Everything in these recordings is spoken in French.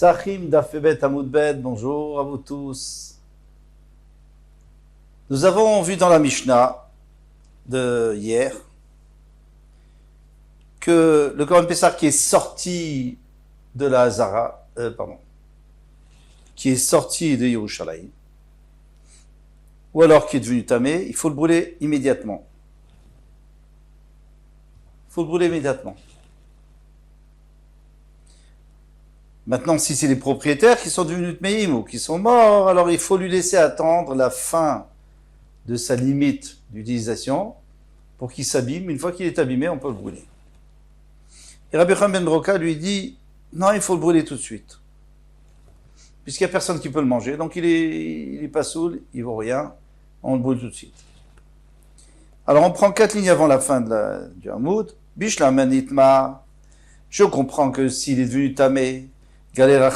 Sachim Dafebet Amoudbet, bonjour à vous tous. Nous avons vu dans la Mishnah de hier que le Korban Pessah qui est sorti de la Hazara, qui est sorti de Yerushalayim, ou alors qui est devenu tamé, il faut le brûler immédiatement. Il faut le brûler immédiatement. Maintenant, si c'est les propriétaires qui sont devenus tmeim ou qui sont morts, alors il faut lui laisser attendre la fin de sa limite d'utilisation pour qu'il s'abîme. Une fois qu'il est abîmé, on peut le brûler. Et Rabbi Chaim ben Broka lui dit, non, il faut le brûler tout de suite. Puisqu'il n'y a personne qui peut le manger, donc il est pas saoul, il vaut rien, on le brûle tout de suite. Alors on prend 4 lignes avant la fin du Hamoud. Bishla manitma. Je comprends que s'il est devenu tamé, la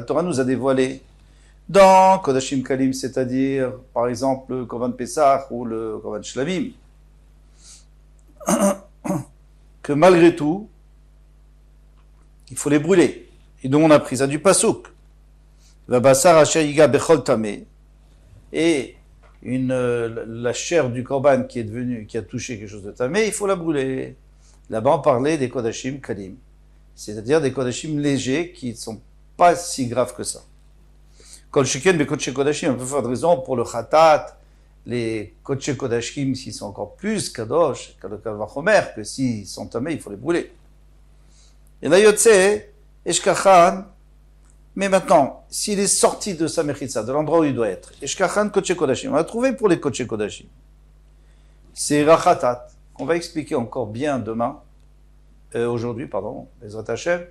Torah nous a dévoilé dans Kodashim Kalim, c'est-à-dire par exemple le Korban Pessah ou le Korban Shlamim, que malgré tout, il faut les brûler. Et donc on a pris ça du Pasuk. Et la chair du Korban qui a touché quelque chose de tamé, il faut la brûler. Là-bas on parlait des Kodashim Kalim, c'est-à-dire des Kodashim légers qui ne sont pas si graves que ça. Kol Sheken be Kodesh Kodashim, on peut faire de raison pour le Khatat, les Kodesh Kodashim s'ils sont encore plus Kadosh, que s'ils sont tamés, il faut les brûler. Et là, Yotse, Eshkachan, mais maintenant, s'il est sorti de sa Mechitza, de l'endroit où il doit être, Eshkachan Kodesh Kodashim, on a trouvé pour les Kodesh Kodashim. C'est Rachatat, qu'on va expliquer encore bien demain, aujourd'hui, Bezrat Hashem,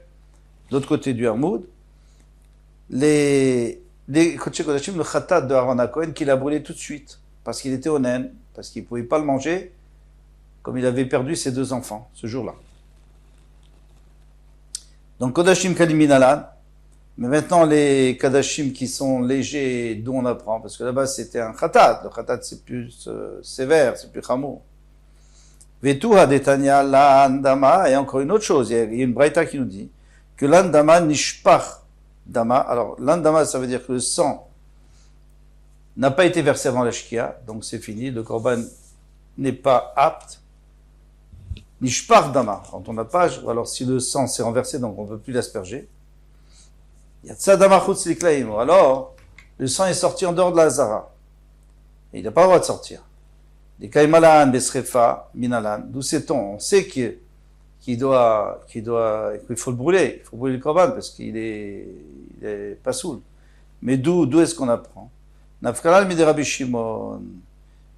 de l'autre côté du Hamoud, les Kodesh Kodashim, le Khatat de Aaron HaKohen, qu'il a brûlé tout de suite, parce qu'il était onen, parce qu'il ne pouvait pas le manger, comme il avait perdu ses 2 enfants, ce jour-là. Donc, Kodashim Kalim Minalan, mais maintenant, les Kodashim qui sont légers, d'où on apprend, parce que là-bas, c'était un Khatat, le Khatat, c'est plus sévère, c'est plus chameau. Vetuha detanya l'andama, et encore une autre chose, il y a une braïta qui nous dit que l'andama nishpach dama. Alors l'andama, ça veut dire que le sang n'a pas été versé avant la shkia, donc c'est fini, le korban n'est pas apte. Nishpach dama, quand on n'a pas, ou alors si le sang s'est renversé, donc on ne peut plus l'asperger. Yatsa dama chutz liklaim, alors le sang est sorti en dehors de la Hazara, et il n'a pas le droit de sortir. Des kaimalan, des srefa, minalan, d'où sait-on? On sait qu'il faut le brûler, il faut brûler le korban parce qu'il est pas saoul. Mais d'où est-ce qu'on apprend? Nafkalal mi de Rabbi Shimon.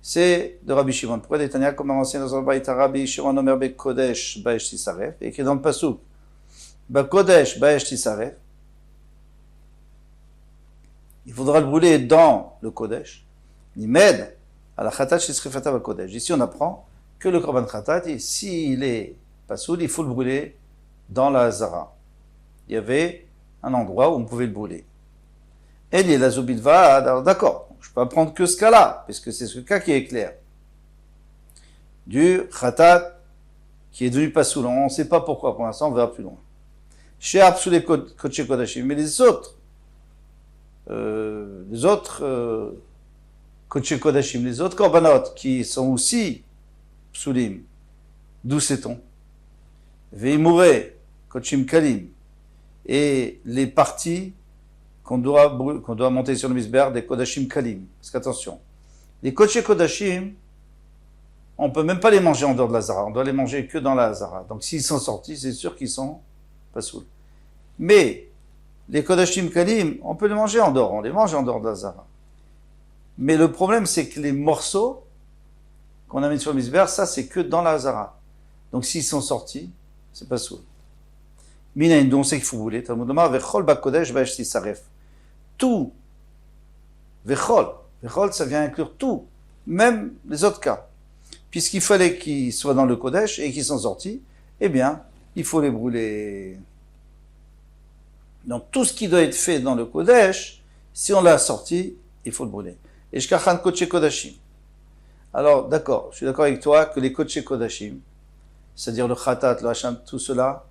C'est de Rabbi Shimon. Pourquoi des Tanya, comme on enseigne dans un baït Rabbi Shimon Omer be Kodesh Baesh Tisaref, écrit dans le Pasuk. Ba Kodesh Baesh Tisaref. Il faudra le brûler dans le Kodesh. Nimed. À la Khatat chez Srifata Kodesh. Ici, on apprend que le Korban Khatat, s'il est pas saoul, il faut le brûler dans la Hazara. Il y avait un endroit où on pouvait le brûler. Et il y a la Zobidva, alors d'accord, je peux apprendre que ce cas-là, puisque c'est ce cas qui est clair. Du Khatat qui est devenu pas saoul. On ne sait pas pourquoi pour l'instant, on verra plus loin. Chez Absoulé Kodesh Kodashim, mais les autres, Kodesh Kodashim, les autres korbanot qui sont aussi psulim, d'où sait-on? Veimure, Kodshim Kalim, et les parties qu'on doit monter sur le misber des Kodashim Kalim. Parce qu'attention, les Kodesh Kodashim, on ne peut même pas les manger en dehors de la Hazara, on doit les manger que dans la Hazara. Donc s'ils sont sortis, c'est sûr qu'ils sont pas saouls. Mais les Kodashim Kalim, on peut les manger en dehors, on les mange en dehors de la Hazara. Mais le problème, c'est que les morceaux qu'on amène sur le misber, ça, c'est que dans la Hazara. Donc, s'ils sont sortis, c'est pas saoul. Minaïn, on sait qu'il faut brûler. Talmud Lomar, vechol bakodesh baesh tisaref. Tout. Vechol. Vechol, ça vient inclure tout. Même les autres cas. Puisqu'il fallait qu'ils soient dans le kodesh et qu'ils sont sortis, eh bien, il faut les brûler. Donc, tout ce qui doit être fait dans le kodesh, si on l'a sorti, il faut le brûler. Et Shkachan Kodesh Kodashim. Alors, d'accord, je suis d'accord avec toi que les Kodesh Kodashim, c'est-à-dire le Khatat, le Hacham, tout cela,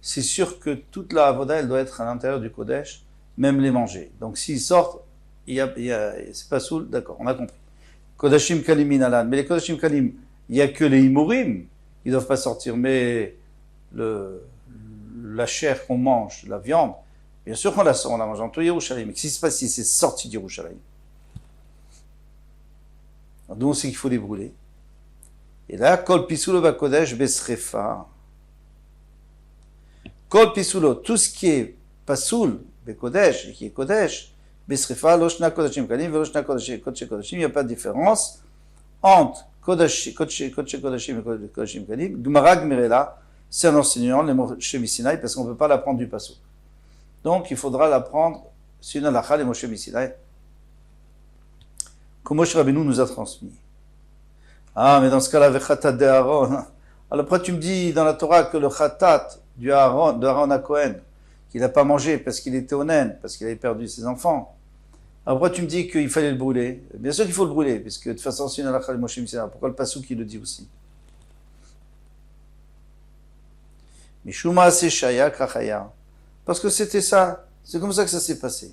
c'est sûr que toute la avoda, elle doit être à l'intérieur du Kodesh, même les manger. Donc s'ils sortent, c'est pas soul, d'accord, on a compris. Kodashim Kalim Minalan. Mais les Kodashim Kalim, il n'y a que les Imurim, ils ne doivent pas sortir. Mais la chair qu'on mange, la viande, bien sûr qu'on la sort, on la mange en tout Yerushalayim. Mais qu'est-ce qui se passe si c'est sorti d'Yerushalayim? D'où on sait qu'il faut les brûler. Et là, Kol Pisulo Bakodesh Besrefa. Kol Pisulo, tout ce qui est Pasoul, Bekodesh, et qui est Kodesh, Besrefa, Loshna Kodashim Kalim, Veloshna Kodashim, il n'y a pas de différence entre Kodashim et Kodashim Kalim. Gemara Gmerela, c'est un enseignement, les Moshe Misinaï, parce qu'on ne peut pas l'apprendre du Pasoul. Donc, il faudra l'apprendre, c'est une halakha, les Moshe Misinaï, que Moshe Rabbeinu nous a transmis. Ah, mais dans ce cas-là, Vechatat de Aaron. Alors après, tu me dis dans la Torah que le Chatat de Aaron à Cohen, qu'il n'a pas mangé parce qu'il était onen, parce qu'il avait perdu ses enfants. Après, tu me dis qu'il fallait le brûler. Bien sûr qu'il faut le brûler, puisque de toute façon, c'est une halakha de Moshe Misinaï. Pourquoi le Passouk qui le dit aussi? Mishuma Seshaya Krachaya. Parce que c'était ça. C'est comme ça que ça s'est passé.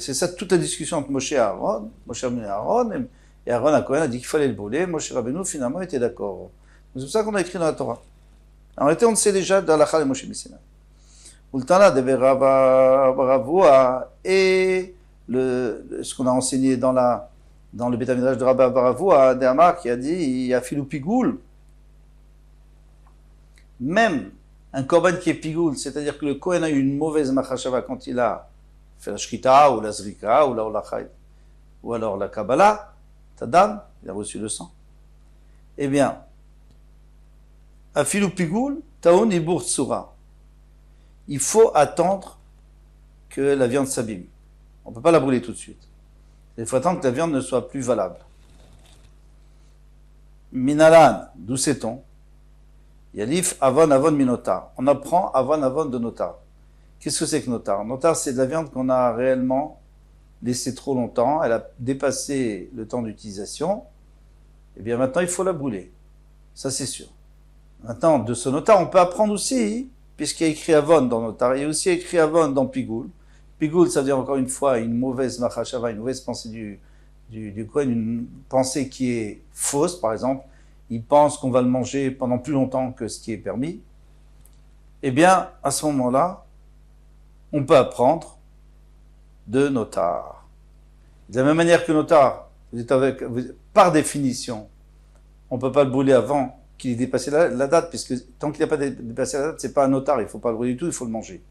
C'est ça toute la discussion entre Moshe et Aaron. Moshe Rabbeinu et Aaron. Et Aaron à Cohen a dit qu'il fallait le brûler. Moshe Rabbeinu finalement était d'accord. C'est pour ça qu'on a écrit dans la Torah. En réalité, on le sait déjà dans la Chal de Moshe Misinaï. Ultana de Ravua et ce qu'on a enseigné dans le Beth Midrash de Rabba Baravua, d'Amar qui a dit il y a filou pigoul. Même un korban qui est pigoul, c'est-à-dire que le Kohen a eu une mauvaise machashava quand il a fait la shkita ou la zrika ou la olachai ou alors la kabbalah, tadam, il a reçu le sang. Eh bien, afilou pigoul, taon ibur tsura. Il faut attendre que la viande s'abîme. On ne peut pas la brûler tout de suite. Il faut attendre que la viande ne soit plus valable. Minalan, d'où sait-on? Yalif avon minotar. On apprend avon de notar. Qu'est-ce que c'est que notar? Notar, c'est de la viande qu'on a réellement laissée trop longtemps. Elle a dépassé le temps d'utilisation. Et bien maintenant, il faut la brûler. Ça, c'est sûr. Maintenant, de ce notar, on peut apprendre aussi, puisqu'il y a écrit avon dans notar. Il y a aussi écrit avon dans pigoul. Pigoul, ça veut dire encore une fois une mauvaise machashava, une mauvaise pensée du Kohen, une pensée qui est fausse, par exemple. Il pense qu'on va le manger pendant plus longtemps que ce qui est permis. Eh bien, à ce moment-là, on peut apprendre de notar. De la même manière que notar, par définition, on ne peut pas le brûler avant qu'il ait dépassé la date, puisque tant qu'il n'a pas dépassé la date, c'est pas un notar, il ne faut pas le brûler du tout, il faut le manger.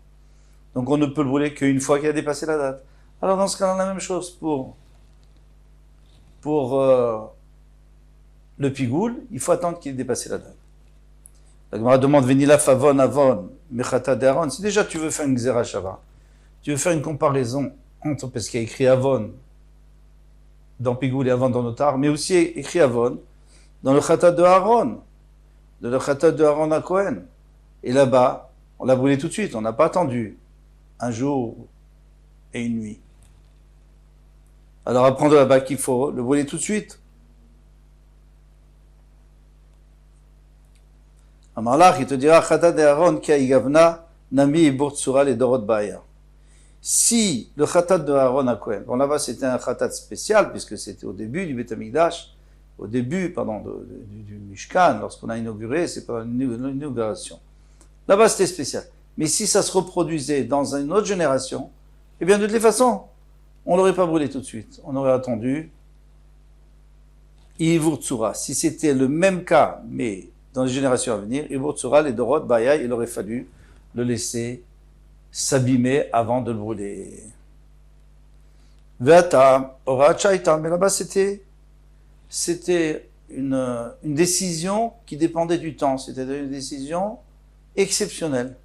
Donc on ne peut le brûler qu'une fois qu'il a dépassé la date. Alors dans ce cas-là, la même chose pour le pigoul, il faut attendre qu'il ait dépassé la date. La Gemara demande Venilaf avon, mechata de Aaron. Si déjà tu veux faire une xéra shava, tu veux faire une comparaison entre, parce qu'il y a écrit avon dans pigoul et avon dans notar, mais aussi écrit avon dans le chata de Aaron, le chata de Aaron à Cohen. Et là-bas, on l'a brûlé tout de suite, on n'a pas attendu un jour et une nuit. Alors apprendre là-bas qu'il faut le brûler tout de suite. Amalach, il te dira, Chata de Aaron ki aigavna nami ibur tsura le dorot baya. Si le Khatat de Aaron à Cohen, bon là-bas c'était un Khatat spécial, puisque c'était au début du Beth Amikdash, au début, du Mishkan, lorsqu'on a inauguré, c'est pas une inauguration. Là-bas c'était spécial. Mais si ça se reproduisait dans une autre génération, eh bien de toutes les façons, on ne l'aurait pas brûlé tout de suite. On aurait attendu Ivur Tsura. Si c'était le même cas, mais dans les générations à venir, Ivur Tsura, les Dorot, Baya, il aurait fallu le laisser s'abîmer avant de le brûler. Veata, Ora Chaita, mais là-bas c'était une décision qui dépendait du temps. C'était une décision exceptionnelle.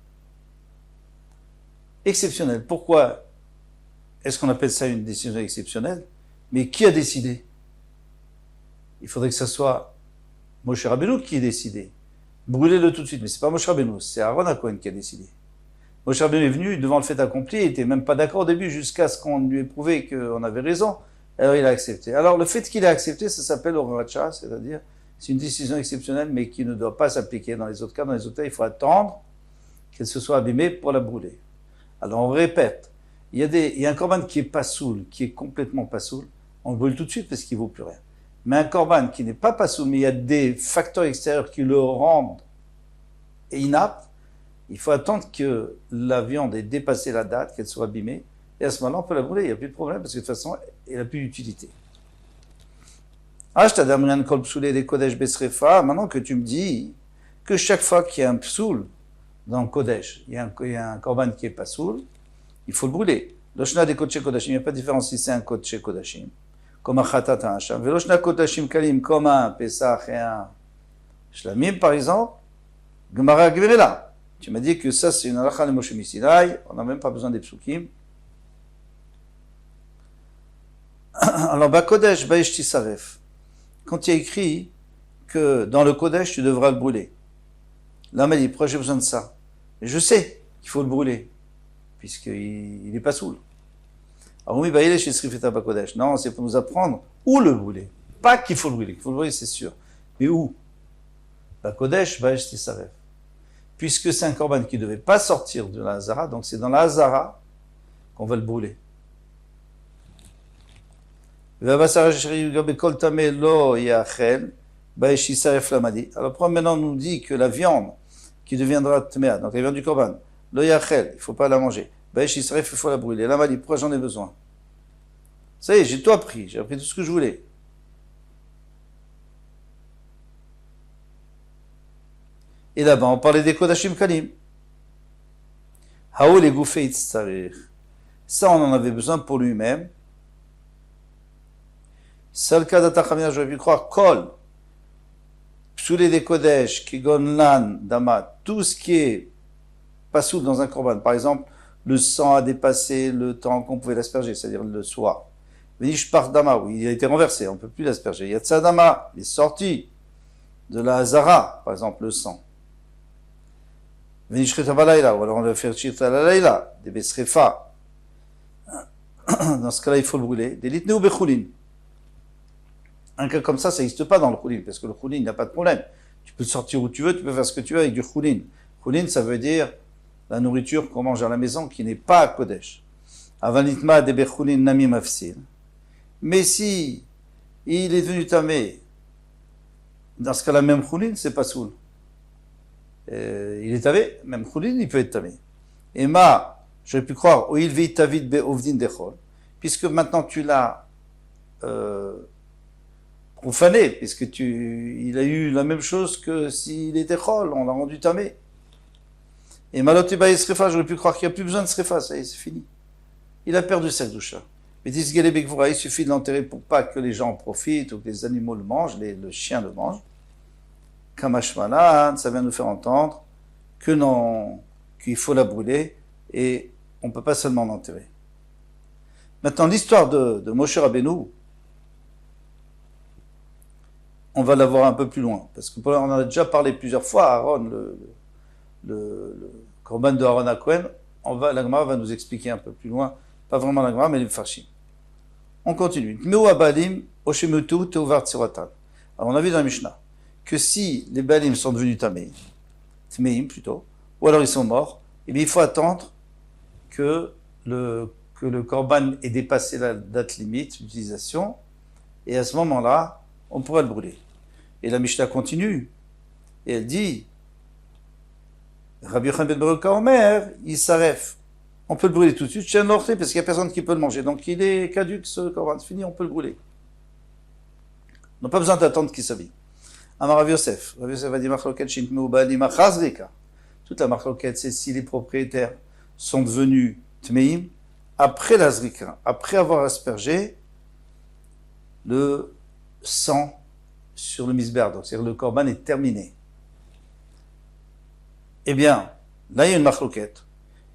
Exceptionnelle. Pourquoi est-ce qu'on appelle ça une décision exceptionnelle? Mais qui a décidé? Il faudrait que ce soit Moshe Rabbeinu qui ait décidé. Brûlez-le tout de suite. Mais c'est pas Moshe Rabbeinu, c'est Aaron HaKohen qui a décidé. Moshe Rabbeinu est venu devant le fait accompli, il n'était même pas d'accord au début, jusqu'à ce qu'on lui ait prouvé qu'on avait raison. Alors il a accepté. Alors le fait qu'il ait accepté, ça s'appelle Oracha, c'est-à-dire c'est une décision exceptionnelle, mais qui ne doit pas s'appliquer dans les autres cas. Dans les autres cas, il faut attendre qu'elle se soit abîmée pour la brûler. Alors on répète, il y a un corban qui est pas soul, qui est complètement pas soul, on le brûle tout de suite parce qu'il vaut plus rien. Mais un corban qui n'est pas soul, mais il y a des facteurs extérieurs qui le rendent inapte, il faut attendre que la viande ait dépassé la date, qu'elle soit abîmée, et à ce moment-là, on peut la brûler, il n'y a plus de problème, parce que de toute façon, elle n'a plus d'utilité. Maintenant que tu me dis que chaque fois qu'il y a un psoul dans le Kodesh, il y a un korban qui est pas soul, il faut le brûler. Loshna de Kodesh Kodashim, il n'y a pas de différence si c'est un Kodesh Kodashim, comme un Khatat un Hacham. Veloshna Kodashim Kalim, comme un Pesach et un Shlamim, par exemple, Gemara Gverela. Tu m'as dit que ça, c'est une halakha de Moshe Misinai, on n'a même pas besoin des psukim. Alors, Kodesh, Baesh Tisaref. Quand il y a écrit que dans le Kodesh, tu devras le brûler. Là, m'a dit, pourquoi j'ai besoin de ça? Et je sais qu'il faut le brûler, puisqu'il n'est pas soul. Alors, oui, Baïle, chez Srifeta Kodesh. Non, c'est pour nous apprendre où le brûler. Pas qu'il faut le brûler, qu'il faut le brûler, c'est sûr. Mais où? Kodesh, Baesh Tisaref. Puisque c'est un korban qui ne devait pas sortir de la Hazara, donc c'est dans la Hazara qu'on va le brûler. Alors maintenant on nous dit que la viande qui deviendra tméa, donc la viande du korban, lo yachel, il ne faut pas la manger. Il faut la brûler. Là, m'a dit, pourquoi j'en ai besoin? Ça y est, j'ai tout appris, j'ai appris tout ce que je voulais. Et là-bas, on parlait des Kodashim Kalim. Haou les Goufeit Tsarir. Ça, on en avait besoin pour lui-même. Salka Datachamia, j'aurais pu croire, Kol, Psoulé des Kodesh, Kigonlan, Dama, tout ce qui est pas soul dans un korban. Par exemple, le sang a dépassé le temps qu'on pouvait l'asperger, c'est-à-dire le soir. Venish par Dama, oui, il a été renversé, on ne peut plus l'asperger. Yatsa Dama, il est sorti de la Hazara, par exemple, le sang. Venishret Avalayla, ou alors on le fait Shirta Lalayla, des Besrefa. Dans ce cas-là, il faut le brûler. Des Litne ou Bechoulin. Un cas comme ça n'existe pas dans le Choulin, parce que le Choulin, il n'y a pas de problème. Tu peux sortir où tu veux, tu peux faire ce que tu veux avec du Choulin. Choulin, ça veut dire la nourriture qu'on mange à la maison qui n'est pas à Kodesh. Avanitma de Bechoulin Nami Mafsil. Mais si il est devenu tamé, dans ce cas-là, même Choulin, c'est pas soul. Il est tamé, même Choulin, il peut être tamé. Et j'aurais pu croire, ou il vit tavid be ovdin dechol, puisque maintenant tu l'as profané, puisque il a eu la même chose que s'il était chol, on l'a rendu tamé. Et maloteba et srefa, j'aurais pu croire qu'il n'y a plus besoin de srefa, ça y est, c'est fini. Il a perdu sa doucha. Mais il suffit de l'enterrer pour pas que les gens en profitent ou que les animaux le mangent, le chien le mange. Kamashmalan, ça vient nous faire entendre que non, qu'il faut la brûler et on ne peut pas seulement l'enterrer. Maintenant, l'histoire de Moshe Rabbeinu, on va la voir un peu plus loin, parce qu'on en a déjà parlé plusieurs fois. Aaron, le korban de Aaron HaKohen, la Gemara va nous expliquer un peu plus loin, pas vraiment la Gemara, mais les Farshim. On continue. Alors on a vu dans la Mishnah que si les Balim sont devenus Tmeim plutôt, ou alors ils sont morts, et bien il faut attendre que le korban ait dépassé la date limite d'utilisation, et à ce moment-là, on pourra le brûler. Et la Mishnah continue, et elle dit, Rabbi Yochanan ben Beroka Omer, il s'arrête. On peut le brûler tout de suite, chez parce qu'il n'y a personne qui peut le manger. Donc il est caduque, ce korban, c'est fini, on peut le brûler. On n'a pas besoin d'attendre qu'il s'habille. Amar Rav Yosef a dit Machloket Shintmeu Baalim Achazrika. Toute la Machloket, c'est si les propriétaires sont devenus Tmeim après la Zrika, après avoir aspergé le sang sur le misber, donc c'est-à-dire le korban est terminé. Eh bien, là il y a une Machloket.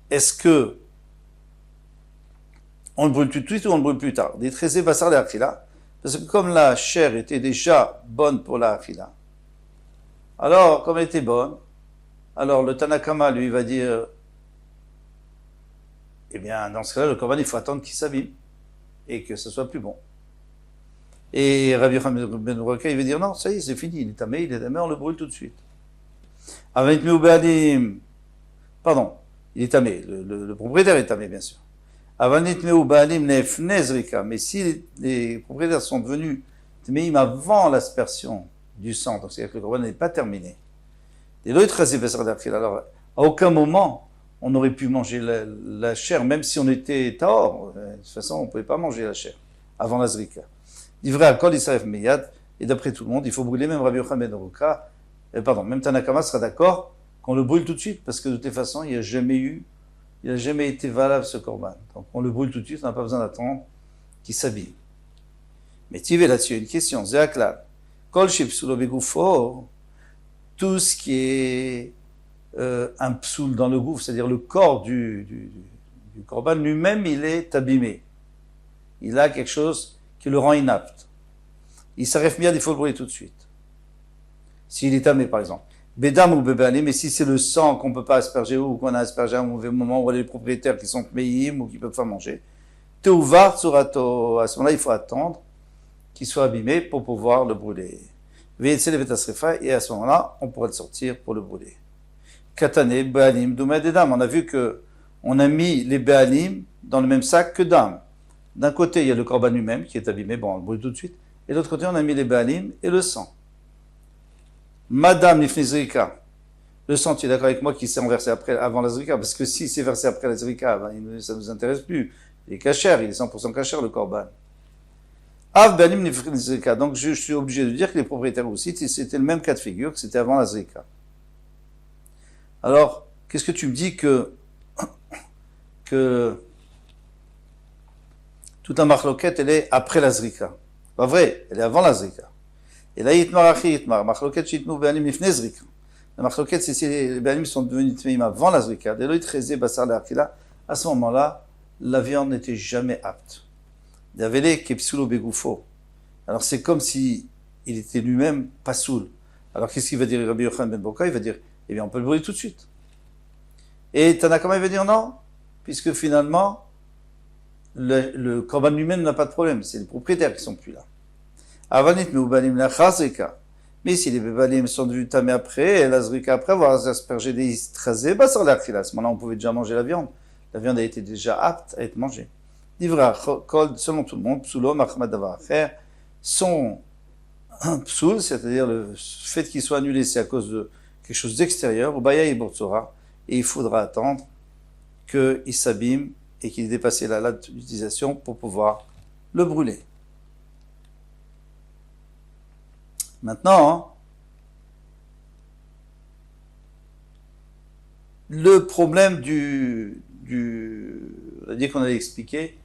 Est-ce que on le brûle tout de suite ou on le brûle plus tard? Des trésés basar de l'achila, parce que comme la chair était déjà bonne pour la achila, alors comme elle était bonne, alors le Tanakama lui va dire, eh bien dans ce cas-là le korban il faut attendre qu'il s'abîme et que ce soit plus bon. Et Rabbi Yochanan ben Beroka il va dire non, ça y est, c'est fini, il est tamé, on le brûle tout de suite. Avec Meubadim, Pardon, il est tamé, le propriétaire est tamé, bien sûr. Avanitmeu baalim nefne zrika. Mais si les propriétaires sont devenus tmeim avant l'aspersion du sang, donc c'est-à-dire que le corban n'est pas terminé, alors à aucun moment on n'aurait pu manger la chair, même si on était tahor. De toute façon, on ne pouvait pas manger la chair avant la zrika. Livré à kol isaref meyad, et d'après tout le monde, il faut brûler, même Rabbi Yochanan ben Ruka, même Tanakama sera d'accord qu'on le brûle tout de suite, parce que de toute façon, il n'a jamais été valable ce korban. Donc on le brûle tout de suite, on n'a pas besoin d'attendre qu'il s'abîme. Mais tu veux là-dessus une question, Zéakla, kol shipsulo begufo, tout ce qui est un psoul dans le gouffre, c'est-à-dire le corps du korban lui-même, il est abîmé. Il a quelque chose qui le rend inapte. Il s'arrête bien, il faut le brûler tout de suite. S'il est tamé, par exemple. Bédam ou bébéalim, mais si c'est le sang qu'on ne peut pas asperger ou qu'on a aspergé à un mauvais moment, ou les propriétaires qui sont méhim ou qui ne peuvent pas manger, teuvar tsurato, à ce moment-là, il faut attendre qu'il soit abîmé pour pouvoir le brûler. Et à ce moment-là, on pourra le sortir pour le brûler. Katane, béalim, doumé des dames. On a vu que on a mis les béalim dans le même sac que dames. D'un côté, il y a le korban lui-même qui est abîmé, bon, on le brûle tout de suite. Et de l'autre côté, on a mis les béalim et le sang. Madame Nifnizrika, le sang, tu es d'accord avec moi qu'il s'est versé avant la zrika? Parce que si c'est versé après la zrika, ça ne nous intéresse plus. Il est cachère, il est 100% cachère le korban. Av Béalim Nifnizrika, donc je suis obligé de dire que les propriétaires aussi, c'était le même cas de figure, que c'était avant la zrika. Alors, qu'est-ce que tu me dis que toute la marloquette, elle est après la zrika? Pas vrai, elle est avant la zrika. Et là, Yitmar Achi Yitmar, Machloket Shitnu Béalim Nifne Zrika. La Machloket, c'est si les Béalim sont devenus Tmeim avant la Zrika. Dès l'œil trésé Basar Le'achila, à ce moment-là, la viande n'était jamais apte. D'avele Kepsulo Begufo. Alors c'est comme si il était lui-même pas soul. Alors qu'est-ce qu'il va dire Rabbi Yochanan ben Boka? Il va dire, eh bien on peut le brûler tout de suite. Et Tanakama il va dire non, puisque finalement, le korban lui-même n'a pas de problème, c'est les propriétaires qui sont plus là. Mais si les bébalim sont devenus tamés après, et la zrika après avoir aspergé des istrasés, bah ça l'a pris là. À ce moment-là, on pouvait déjà manger la viande. La viande a été déjà apte à être mangée. Livra, selon tout le monde, psulo, machmad davar faire, son psoul, c'est-à-dire le fait qu'il soit annulé, c'est à cause de quelque chose d'extérieur, ou baya ibortsora, et il faudra attendre qu'il s'abîme et qu'il ait dépassé la date d'utilisation pour pouvoir le brûler. Maintenant, le problème on a dit qu'on allait expliquer.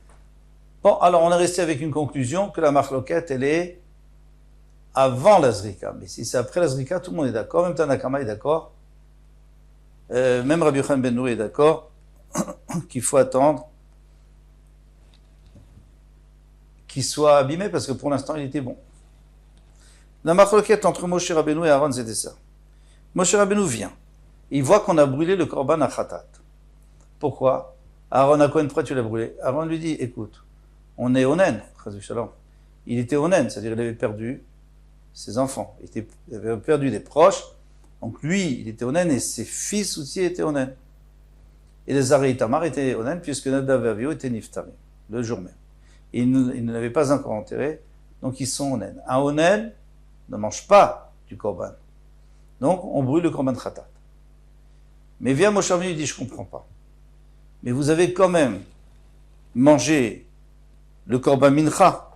Bon, alors on est resté avec une conclusion que la marloquette, elle est avant la zrika. Mais si c'est après la zrika, tout le monde est d'accord, même Tanakama est d'accord, même Rabbi Yochanan ben Nouri est d'accord, qu'il faut attendre qu'il soit abîmé, parce que pour l'instant, il était bon. La marloquette entre Moshe Rabbeinu et Aaron, c'était ça. Moshe Rabbeinu vient. Il voit qu'on a brûlé le korban à Khatat. Pourquoi? Aaron a quoi une fois tu l'as brûlé? Aaron lui dit, écoute, on est onen, il était onen, c'est-à-dire il avait perdu ses enfants, il avait perdu des proches, donc lui, il était onen et ses fils aussi étaient onen. Et les Zari et Tamar étaient onen puisque Nadav et Avihu étaient niftari, le jour même. Et ils ne l'avaient pas encore enterré, donc ils sont onen. Un onen ne mange pas du korban. Donc, on brûle le korban khatat. Mais vient Moshe Rabbeinu, il dit, je comprends pas. Mais vous avez quand même mangé le korban mincha.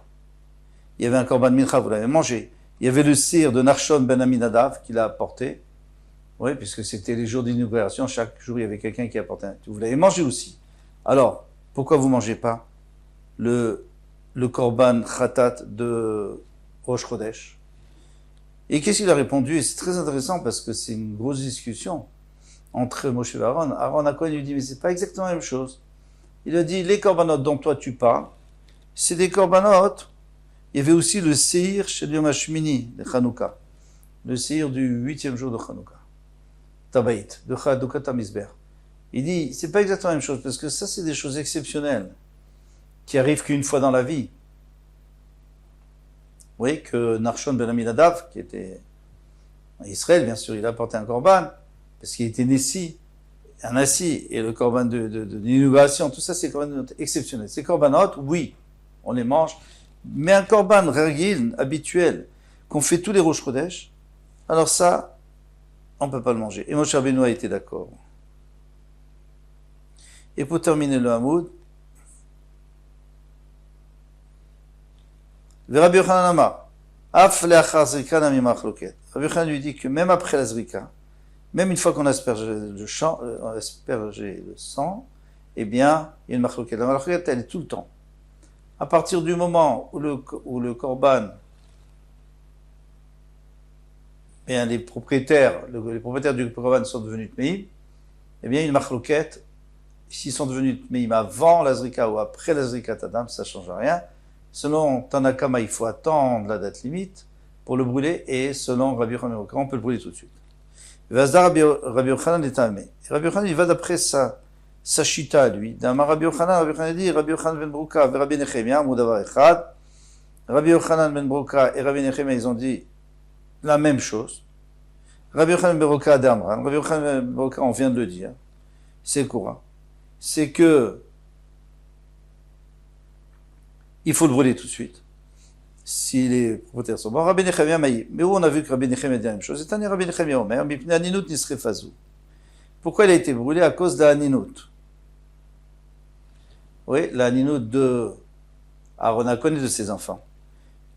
Il y avait un korban mincha, vous l'avez mangé. Il y avait le sir de Nachshon ben Aminadav qui l'a apporté. Oui, puisque c'était les jours d'inauguration. Chaque jour, il y avait quelqu'un qui apportait un. Vous l'avez mangé aussi. Alors, pourquoi vous ne mangez pas le korban khatat de Rosh Chodesh? Et qu'est-ce qu'il a répondu? Et c'est très intéressant parce que c'est une grosse discussion entre Moshe et Aaron. Aaron a quoi? Il lui dit, mais c'est pas exactement la même chose. Il a dit, les corbanotes dont toi tu parles, c'est des corbanotes. Il y avait aussi le seir chez Yom HaShmini de Chanukah. Le seir du 8e jour de Chanukah. Tabaït, de Chanukah Tamizber. Il dit, c'est pas exactement la même chose parce que ça, c'est des choses exceptionnelles qui arrivent qu'une fois dans la vie. Vous voyez que Nachshon ben Aminadav, qui était en Israël, bien sûr, il a apporté un korban, parce qu'il était Nessi, un assis et le korban d'inauguration, tout ça c'est korban exceptionnel. Ces korbanot, oui, on les mange, mais un korban ragil, habituel, qu'on fait tous les Rosh Chodesh, alors ça, on ne peut pas le manger. Et Moshe Rabbeinu a été d'accord. Et pour terminer le Hamoud, Rabbi Yochanan Amar, Af leachar zrika nami machloket. Rabbi Yochanan lui dit que même après la zrika, même une fois qu'on a aspergé le sang, eh bien, il y a une machloket. La machloket, elle est tout le temps. À partir du moment où le korban, bien, les propriétaires du korban sont devenus tmeim, eh bien, une machloket, s'ils sont devenus tmeim avant la zrika ou après la zrika tadam, ça ne change rien. Selon Tanakama, il faut attendre la date limite pour le brûler, et selon Rabbi Yochanan, on peut le brûler tout de suite. Rabbi Yochanan est amé. Rabbi Yochanan, il va d'après sa shita, lui. Dans Rabbi Yochanan dit, Rabbi Yochanan ben Broka, Rabbi Nechemia, Moudavar Echad. Rabbi Yochanan ben Broka et Rabbi Nechemia, ils ont dit la même chose. Rabbi Yochanan ben Broka d'Amran. Rabbi Yochanan ben Broka, on vient de le dire. C'est le courant. C'est que il faut le brûler tout de suite. Si les propriétaires sont bons. Rabbi Nechemia Maï. Mais où on a vu que Rabbi Nechemia dit la même chose? C'est un Rabbi Nechemia Omer, mais Aninut Nisre Fazou. Pourquoi il a été brûlé? À cause de l'Aninut. Oui, l'Aninut de Aaron a connu de ses enfants.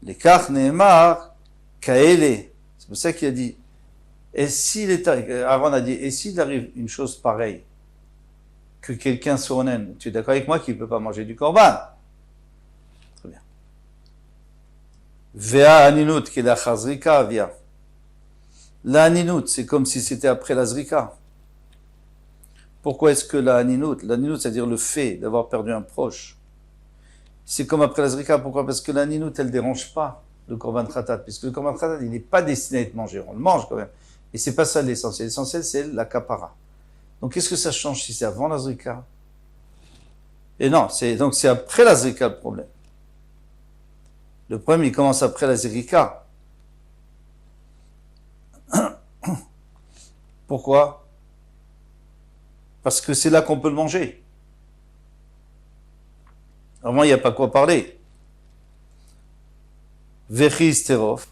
Les Kach Nehemar Kaele. C'est pour ça qu'il a dit. Et s'il est, Aaron a dit, et s'il arrive une chose pareille, que quelqu'un sournaine, tu es d'accord avec moi qu'il ne peut pas manger du korban? Très bien. Vea aninut qui est la chazrika via. La aninut, c'est comme si c'était après la zrika. Pourquoi est-ce que la aninut, c'est-à-dire le fait d'avoir perdu un proche, c'est comme après la zrika? Pourquoi? Parce que la aninut, elle ne dérange pas le korban khatat, puisque le korban khatat, il n'est pas destiné à être mangé, on le mange quand même. Et c'est pas ça l'essentiel. L'essentiel, c'est la kapara. Donc, qu'est-ce que ça change si c'est avant la zrika? Et non, donc c'est après la zrika le problème. Le problème, il commence après la zrika. Pourquoi? Parce que c'est là qu'on peut le manger. Vraiment, il n'y a pas quoi parler. Vechi sterov.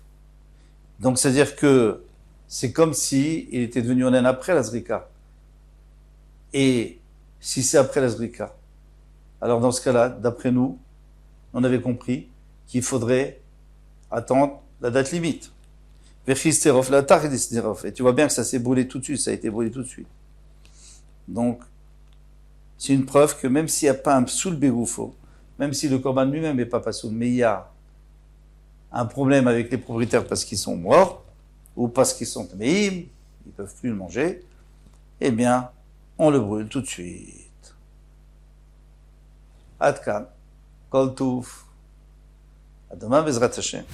Donc, c'est-à-dire que c'est comme si il était devenu onen après la zrika. Et si c'est après la zrika, alors dans ce cas-là, d'après nous, on avait compris qu'il faudrait attendre la date limite. Vechi sterov, la tar et sterov. Et tu vois bien que ça s'est brûlé tout de suite, ça a été brûlé tout de suite. Donc, c'est une preuve que même s'il n'y a pas un psoul begoufo, même si le korban lui-même n'est pas pasoul, mais il y a un problème avec les propriétaires parce qu'ils sont morts, ou parce qu'ils sont méhim, ils ne peuvent plus le manger, eh bien, on le brûle tout de suite. Adkan, Kol Touf, à demain, Bezrat Hashem.